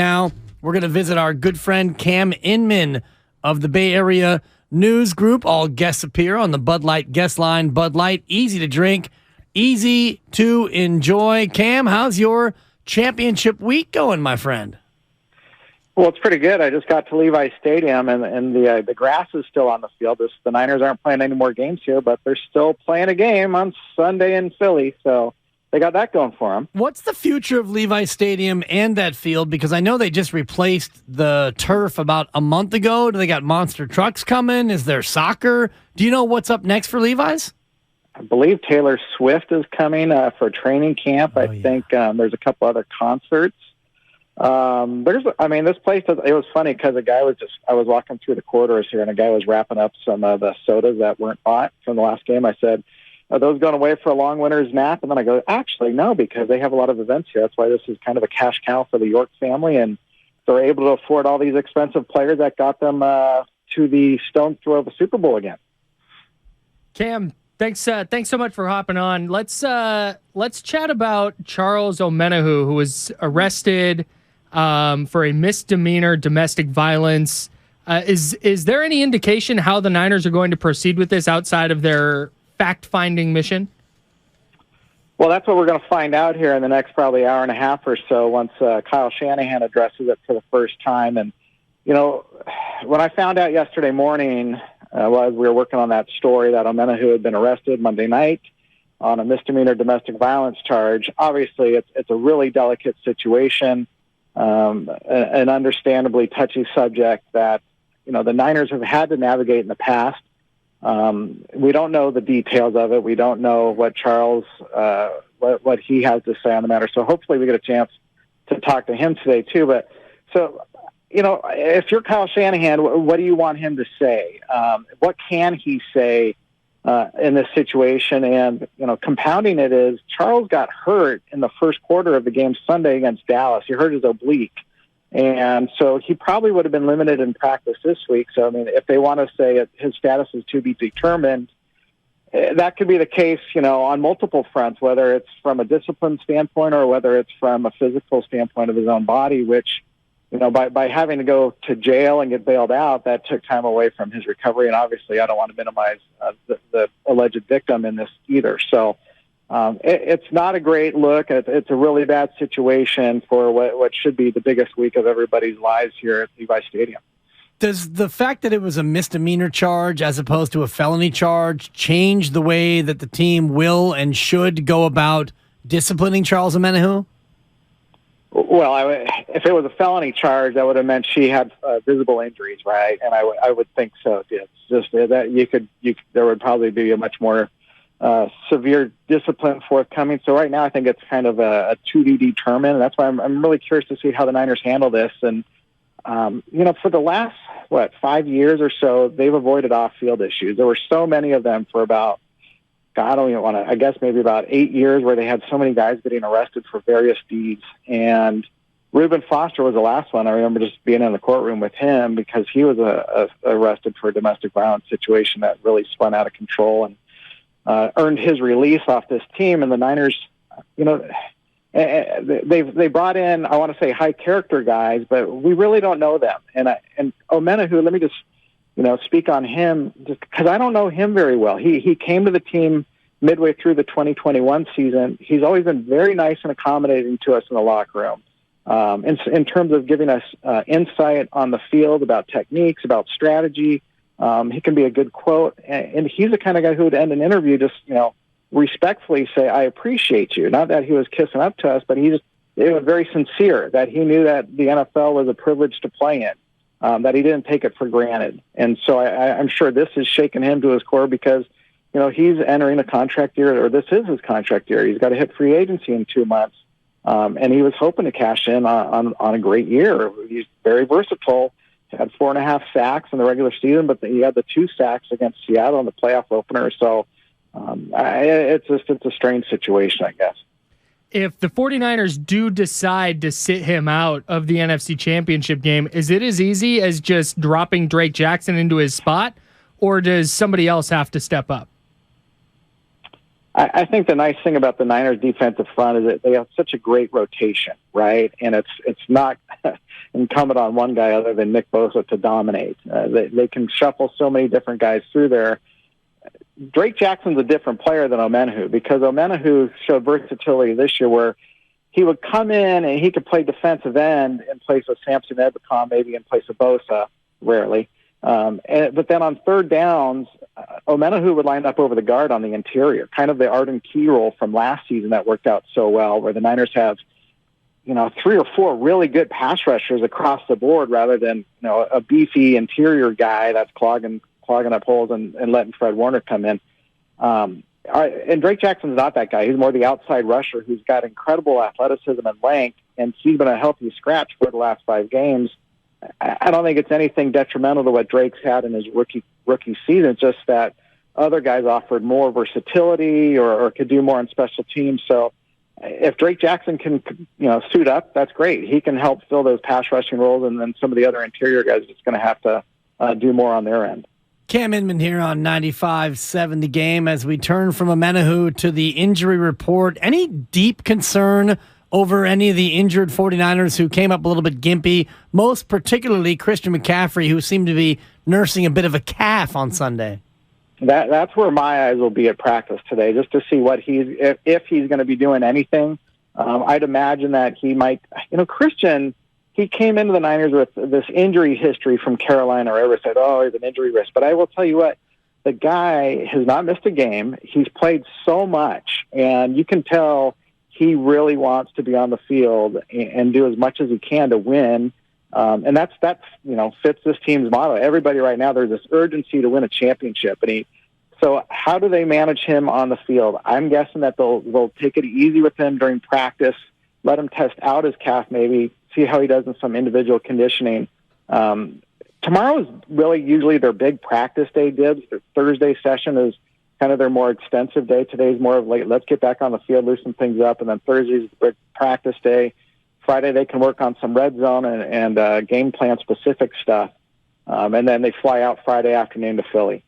Now, we're going to visit our good friend Cam Inman of the Bay Area News Group. All guests appear on the Bud Light guest line. Bud Light, easy to drink, easy to enjoy. Cam, how's your championship week going, my friend? Well, it's pretty good. I just got to Levi Stadium, and the grass is still on the field. The Niners aren't playing any more games here, but they're still playing a game on Sunday in Philly, so they got that going for them. What's the future of Levi Stadium and that field? Because I know they just replaced the turf about a month ago. Do they got monster trucks coming? Is there soccer? Do you know what's up next for Levi's? I believe Taylor Swift is coming for training camp. I think there's a couple other concerts. This place, it was funny because I was walking through the corridors here and a guy was wrapping up some of the sodas that weren't bought from the last game. I said, are those going away for a long winter's nap? And then I go, actually, no, because they have a lot of events here. That's why this is kind of a cash cow for the York family. And they're able to afford all these expensive players that got them to the stone's throw of a Super Bowl again. Cam, thanks so much for hopping on. Let's chat about Charles Omenihu, who was arrested for a misdemeanor domestic violence. Is there any indication how the Niners are going to proceed with this outside of their fact-finding mission? Well, that's what we're going to find out here in the next probably hour and a half or so once Kyle Shanahan addresses it for the first time. And, when I found out yesterday morning, as we were working on that story that Omenihu had been arrested Monday night on a misdemeanor domestic violence charge, obviously it's a really delicate situation, an understandably touchy subject that, the Niners have had to navigate in the past. We don't know the details of it. We don't know what Charles, what he has to say on the matter. So hopefully we get a chance to talk to him today too. But if you're Kyle Shanahan, what do you want him to say? What can he say in this situation? And, compounding it is Charles got hurt in the first quarter of the game Sunday against Dallas. He hurt his oblique. And so he probably would have been limited in practice this week. So, if they want to say his status is to be determined, that could be the case, on multiple fronts, whether it's from a discipline standpoint or whether it's from a physical standpoint of his own body, which, by having to go to jail and get bailed out, that took time away from his recovery. And obviously I don't want to minimize the alleged victim in this either. So, it's not a great look. It's a really bad situation for what should be the biggest week of everybody's lives here at Levi Stadium. Does the fact that it was a misdemeanor charge as opposed to a felony charge change the way that the team will and should go about disciplining Charles Omenihu? Well, if it was a felony charge, that would have meant she had visible injuries, right? And I would think so. It's just that there would probably be a much more severe discipline forthcoming. So right now I think it's kind of a to be determined. That's why I'm really curious to see how the Niners handle this. And, for the last, 5 years or so, they've avoided off-field issues. There were so many of them for about, maybe about 8 years where they had so many guys getting arrested for various deeds. And Reuben Foster was the last one. I remember just being in the courtroom with him because he was arrested for a domestic violence situation that really spun out of control and earned his release off this team. And the Niners, they brought in, I want to say, high character guys, but we really don't know them. And Omenihu, let me just speak on him just because I don't know him very well. He came to the team midway through the 2021 season. He's always been very nice and accommodating to us in the locker room. In terms of giving us insight on the field about techniques, about strategy. He can be a good quote, and he's the kind of guy who would end an interview just, respectfully say, I appreciate you. Not that he was kissing up to us, but it was very sincere that he knew that the NFL was a privilege to play in, that he didn't take it for granted. And so I'm sure this has shaken him to his core because, he's entering a contract year, or this is his contract year. He's got to hit free agency in 2 months. And he was hoping to cash in on a great year. He's very versatile. He had 4.5 sacks in the regular season, but he had the 2 sacks against Seattle in the playoff opener. So it's a strange situation, I guess. If the 49ers do decide to sit him out of the NFC Championship game, is it as easy as just dropping Drake Jackson into his spot, or does somebody else have to step up? I think the nice thing about the Niners defensive front is that they have such a great rotation, right? And it's not incumbent on one guy other than Nick Bosa to dominate. They can shuffle so many different guys through there. Drake Jackson's a different player than Omenihu, because Omenihu showed versatility this year where he would come in and he could play defensive end in place of Samson Ebukam, maybe in place of Bosa, rarely. But then on third downs, Omenihu would line up over the guard on the interior, kind of the Arden Key role from last season that worked out so well, where the Niners have, 3 or 4 really good pass rushers across the board rather than, a beefy interior guy that's clogging up holes and letting Fred Warner come in. And Drake Jackson's not that guy. He's more the outside rusher who's got incredible athleticism and length, and he's been a healthy scratch for the last 5 games. I don't think it's anything detrimental to what Drake's had in his rookie season. It's just that other guys offered more versatility or could do more on special teams. So if Drake Jackson can, suit up, that's great. He can help fill those pass rushing roles, and then some of the other interior guys are just going to have to do more on their end. Cam Inman here on 95.7 The Game. As we turn from Omenihu to the injury report, any deep concern over any of the injured 49ers who came up a little bit gimpy, most particularly Christian McCaffrey, who seemed to be nursing a bit of a calf on Sunday? That's where my eyes will be at practice today, just to see what if he's going to be doing anything. I'd imagine that he might, Christian, he came into the Niners with this injury history from Carolina, or everyone said, oh, he's an injury risk. But I will tell you what, the guy has not missed a game. He's played so much, and you can tell he really wants to be on the field and do as much as he can to win. And that's fits this team's motto. Everybody right now, there's this urgency to win a championship. So how do they manage him on the field? I'm guessing that they'll take it easy with him during practice, let him test out his calf maybe, see how he does in some individual conditioning. Tomorrow is really usually their big practice day, Dibs. Their Thursday session is kind of their more extensive day. Today's more of let's get back on the field, loosen things up, and then Thursday's the big practice day. Friday they can work on some red zone and game plan specific stuff, and then they fly out Friday afternoon to Philly.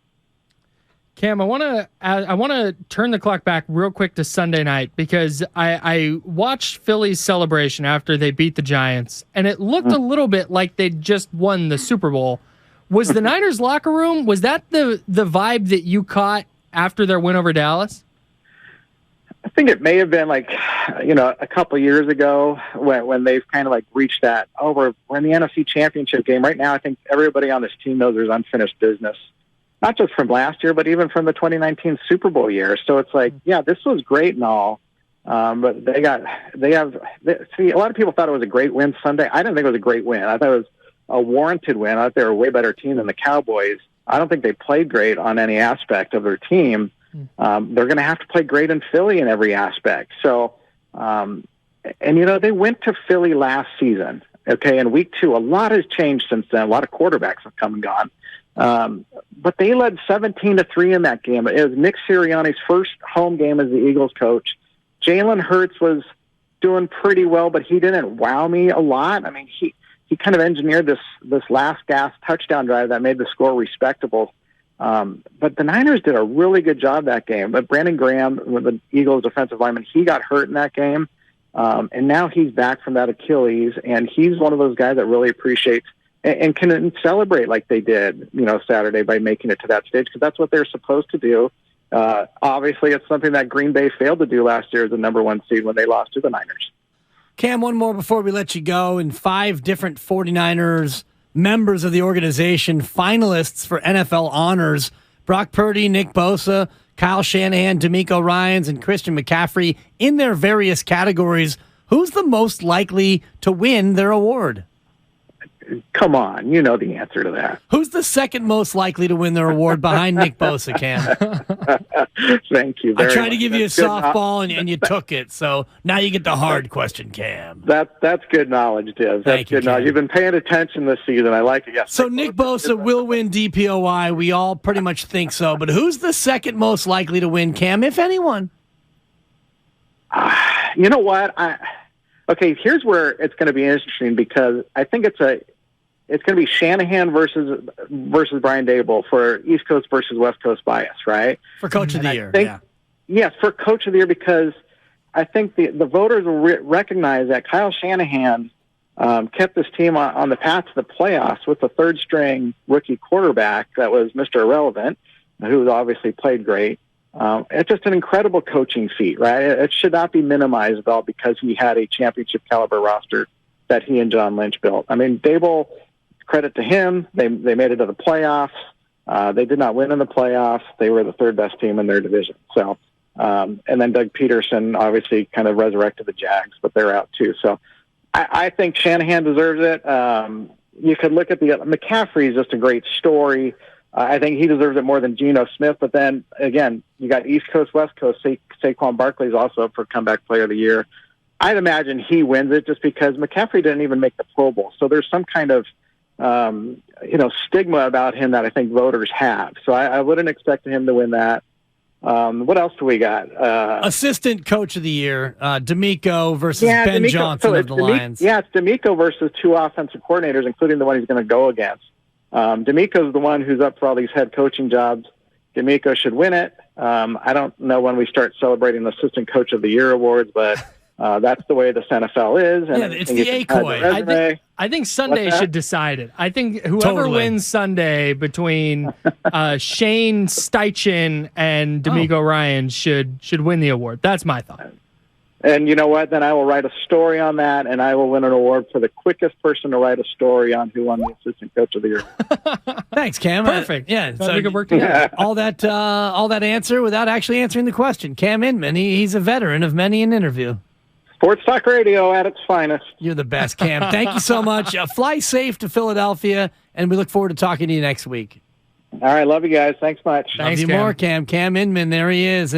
Cam, I want to turn the clock back real quick to Sunday night, because I watched Philly's celebration after they beat the Giants, and it looked a little bit like they just won the Super Bowl. Was the Niners locker room, was that the vibe that you caught after their win over Dallas? I think it may have been a couple of years ago when they've kind of reached that, we're in the NFC Championship game. Right now, I think everybody on this team knows there's unfinished business, not just from last year, but even from the 2019 Super Bowl year. So it's this was great and all, but a lot of people thought it was a great win Sunday. I didn't think it was a great win. I thought it was a warranted win. I thought they were a way better team than the Cowboys. I don't think they played great on any aspect of their team. They're going to have to play great in Philly in every aspect. So, they went to Philly last season. Okay. In week 2, a lot has changed since then. A lot of quarterbacks have come and gone. But they led 17-3 in that game. It was Nick Sirianni's first home game as the Eagles coach. Jalen Hurts was doing pretty well, but he didn't wow me a lot. I mean, he kind of engineered this last gasp touchdown drive that made the score respectable. But the Niners did a really good job that game. But Brandon Graham, the Eagles defensive lineman, he got hurt in that game. And now he's back from that Achilles, and he's one of those guys that really appreciates and can celebrate like they did, Saturday by making it to that stage, because that's what they're supposed to do. Obviously, it's something that Green Bay failed to do last year as the number 1 seed when they lost to the Niners. Cam, one more before we let you go. In 5 different 49ers members of the organization, finalists for NFL honors, Brock Purdy, Nick Bosa, Kyle Shanahan, D'Amico Ryans, and Christian McCaffrey in their various categories. Who's the most likely to win their award? Come on, you know the answer to that. Who's the second most likely to win their award behind Nick Bosa, Cam? Thank you very much. I tried to give you a softball, and you took it, so now you get the hard question, Cam. That's good knowledge, Div. That's good knowledge. You've been paying attention this season. I like it. Yes. So Nick Bosa will win DPOY. We all pretty much think so, but who's the second most likely to win, Cam, if anyone? You know what? Okay, here's where it's going to be interesting, because I think it's going to be Shanahan versus Brian Daboll for East Coast versus West Coast bias, right? For Coach of the Year, Yes, for Coach of the Year, because I think the voters will recognize that Kyle Shanahan kept this team on the path to the playoffs with the third-string rookie quarterback that was Mr. Irrelevant, who obviously played great. It's just an incredible coaching feat, right? It should not be minimized at all because he had a championship-caliber roster that he and John Lynch built. I mean, Dable, credit to him, they made it to the playoffs. They did not win in the playoffs. They were the third-best team in their division. So, and then Doug Peterson obviously kind of resurrected the Jags, but they're out too. So I think Shanahan deserves it. You could look at McCaffrey is just a great story. I think he deserves it more than Geno Smith. But then, again, you got East Coast, West Coast. Saquon Barkley is also up for Comeback Player of the Year. I'd imagine he wins it just because McCaffrey didn't even make the Pro Bowl. So there's some kind of stigma about him that I think voters have. So I wouldn't expect him to win that. What else do we got? Assistant Coach of the Year, D'Amico versus Ben Johnson of the Lions. Yeah, it's D'Amico versus two offensive coordinators, including the one he's going to go against. D'Amico's the one who's up for all these head coaching jobs. D'Amico should win it. I don't know when we start celebrating the Assistant Coach of the Year awards, but that's the way the NFL is. And it's the ACOY. I think Sunday should decide it. I think whoever wins Sunday between Shane Steichen and D'Amico Ryan should win the award. That's my thought. And you know what? Then I will write a story on that, and I will win an award for the quickest person to write a story on who won the Assistant Coach of the Year. Thanks, Cam. Perfect. So we could work together. All that answer without actually answering the question. Cam Inman, he's a veteran of many an interview. Sports Talk Radio at its finest. You're the best, Cam. Thank you so much. Fly safe to Philadelphia, and we look forward to talking to you next week. All right. Love you guys. Thanks much. Love you more, Cam. Cam Inman, there he is.